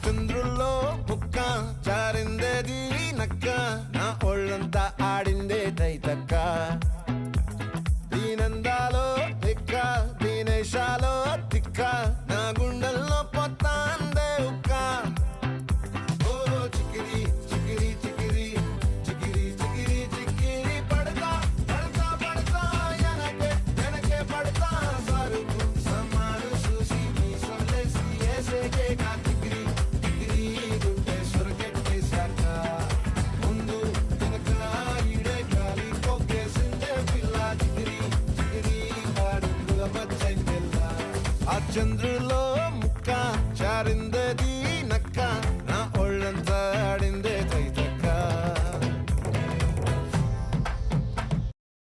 చంద్రుల్లో ముక్క చారిందేది నక్క నా ఒళ్ళంతా ఆడిందే తైతక్క దీనందాలో తిక్క దీనేశాలో తిక్క నా గుండెల్లో పొత్తాందే ఉక్క ఓ చికిరి చికిరి చికిరి చికిరి చికిరి చికిరి పడతా పడతా పడతా వెనకే పడతా సరుకు సమాను చూసి మీ సొల్లేసి ఏసేకే కా చికిరి చికిరి గుండె సొరకెట్టేశాక ముందు వెనక ఈడే గాలి కొక్కేసిందే పిల్ల చికిరి చికిరి అడుగుల మధ్య పిల్ల ఆ చంద్రు